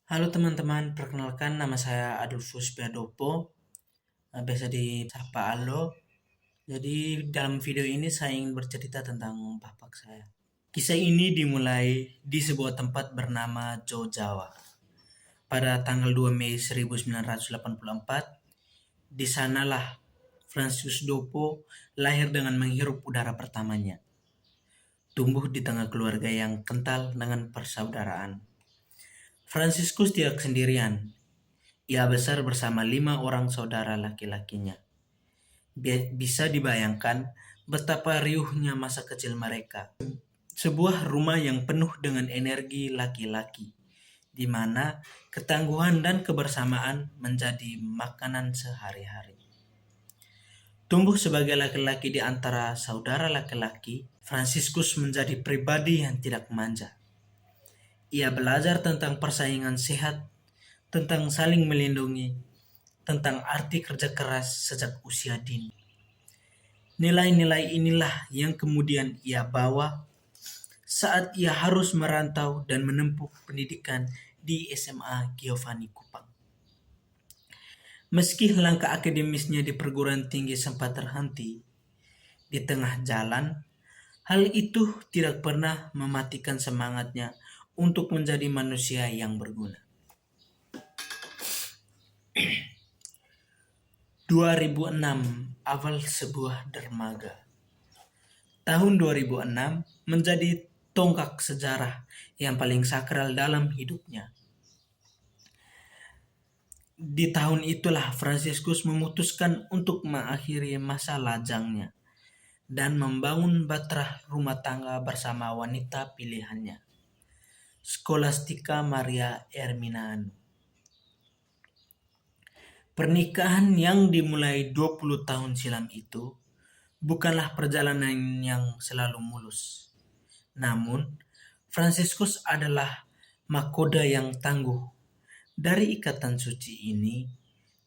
Halo teman-teman, perkenalkan nama saya Adolfus Piadopo, biasa disapa Aldo. Jadi dalam video ini saya ingin bercerita tentang bapak saya. Kisah ini dimulai di sebuah tempat bernama Jawa. Pada tanggal 2 Mei 1984, di sanalah Francis Dopo lahir dengan menghirup udara pertamanya. Tumbuh di tengah keluarga yang kental dengan persaudaraan. Franciscus tidak sendirian. Ia besar bersama 5 orang saudara laki-lakinya. Bisa dibayangkan betapa riuhnya masa kecil mereka. Sebuah rumah yang penuh dengan energi laki-laki, di mana ketangguhan dan kebersamaan menjadi makanan sehari-hari. Tumbuh sebagai laki-laki di antara saudara laki-laki, Franciscus menjadi pribadi yang tidak manja. Ia belajar tentang persaingan sehat, tentang saling melindungi, tentang arti kerja keras sejak usia dini. Nilai-nilai inilah yang kemudian ia bawa saat ia harus merantau dan menempuh pendidikan di SMA Giovanni Kupang. Meski langkah akademisnya di perguruan tinggi sempat terhenti di tengah jalan, hal itu tidak pernah mematikan semangatnya untuk menjadi manusia yang berguna. 2006, awal sebuah dermaga. Tahun 2006 menjadi tonggak sejarah yang paling sakral dalam hidupnya. Di tahun itulah Franciscus memutuskan untuk mengakhiri masa lajangnya dan membangun bahtera rumah tangga bersama wanita pilihannya, Scholastica Maria Erminanu. Pernikahan yang dimulai 20 tahun silam itu bukanlah perjalanan yang selalu mulus. Namun, Franciscus adalah mahkota yang tangguh. Dari ikatan suci ini,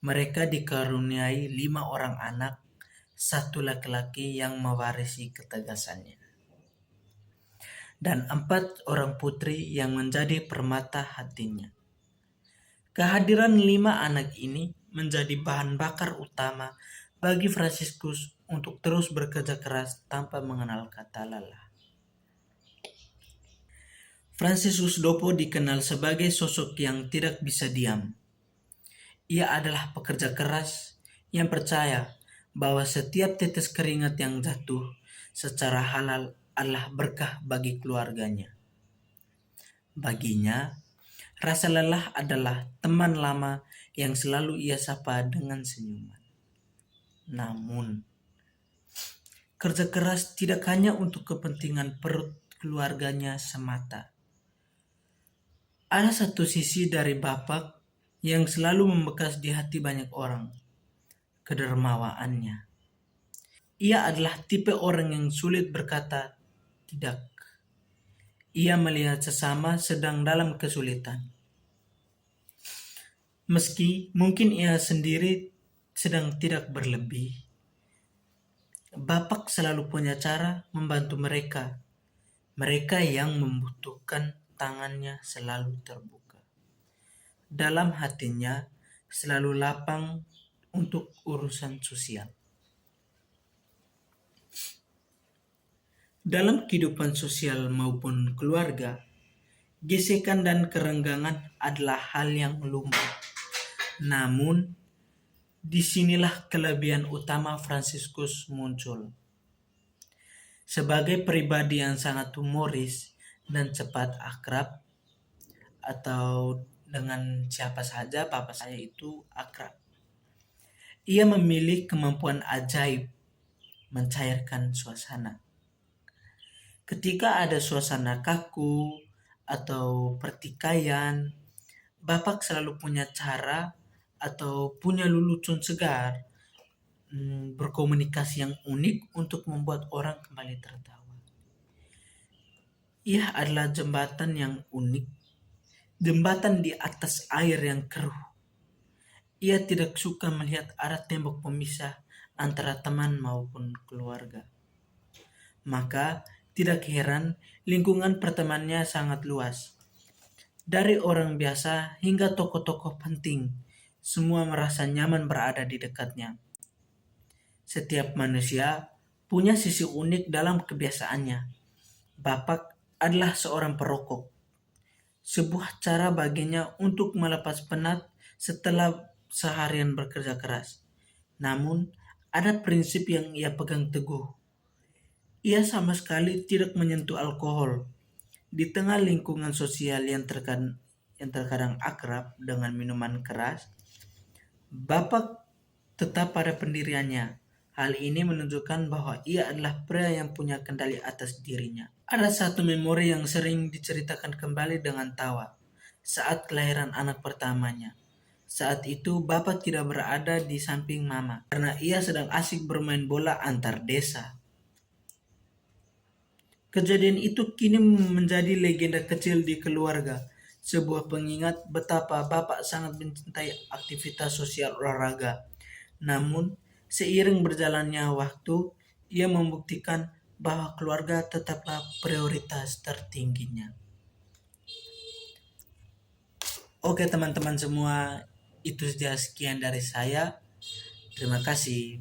mereka dikaruniai 5 orang anak, 1 laki-laki yang mewarisi ketegasannya, dan 4 orang putri yang menjadi permata hatinya. Kehadiran 5 anak ini menjadi bahan bakar utama bagi Franciscus untuk terus bekerja keras tanpa mengenal kata lelah. Franciscus Dopo dikenal sebagai sosok yang tidak bisa diam. Ia adalah pekerja keras yang percaya bahwa setiap tetes keringat yang jatuh secara halal adalah berkah bagi keluarganya. Baginya, rasa lelah adalah teman lama yang selalu ia sapa dengan senyuman. Namun, kerja keras tidak hanya untuk kepentingan perut keluarganya semata. Ada satu sisi dari Bapak yang selalu membekas di hati banyak orang, kedermawaannya. Ia adalah tipe orang yang sulit berkata tidak. Ia melihat sesama sedang dalam kesulitan. Meski mungkin ia sendiri sedang tidak berlebih, Bapak selalu punya cara membantu mereka. Mereka yang membutuhkan tangannya selalu terbuka. Dalam hatinya selalu lapang untuk urusan sosial. Dalam kehidupan sosial maupun keluarga, gesekan dan kerenggangan adalah hal yang lumrah. Namun, disinilah kelebihan utama Franciscus muncul. Sebagai pribadi yang sangat humoris dan cepat akrab, atau dengan siapa saja bapak saya itu akrab. Ia memilih kemampuan ajaib mencairkan suasana. Ketika ada suasana kaku atau pertikaian, Bapak selalu punya cara atau punya lelucon segar berkomunikasi yang unik untuk membuat orang kembali tertawa. Ia adalah jembatan yang unik, jembatan di atas air yang keruh. Ia tidak suka melihat ada tembok pemisah antara teman maupun keluarga. Maka tidak heran lingkungan pertemanannya sangat luas. Dari orang biasa hingga tokoh-tokoh penting, semua merasa nyaman berada di dekatnya. Setiap manusia punya sisi unik dalam kebiasaannya. Bapak adalah seorang perokok, sebuah cara baginya untuk melepas penat setelah seharian bekerja keras. Namun, ada prinsip yang ia pegang teguh. Ia sama sekali tidak menyentuh alkohol. Di tengah lingkungan sosial yang terkadang akrab dengan minuman keras, Bapak tetap pada pendiriannya. Hal ini menunjukkan bahwa ia adalah pria yang punya kendali atas dirinya. Ada satu memori yang sering diceritakan kembali dengan tawa saat kelahiran anak pertamanya. Saat itu Bapak tidak berada di samping Mama karena ia sedang asik bermain bola antar desa. Kejadian itu kini menjadi legenda kecil di keluarga, sebuah pengingat betapa Bapak sangat mencintai aktivitas sosial olahraga. Namun, seiring berjalannya waktu, ia membuktikan bahwa keluarga tetaplah prioritas tertingginya. Oke teman-teman semua, itu saja sekian dari saya. Terima kasih.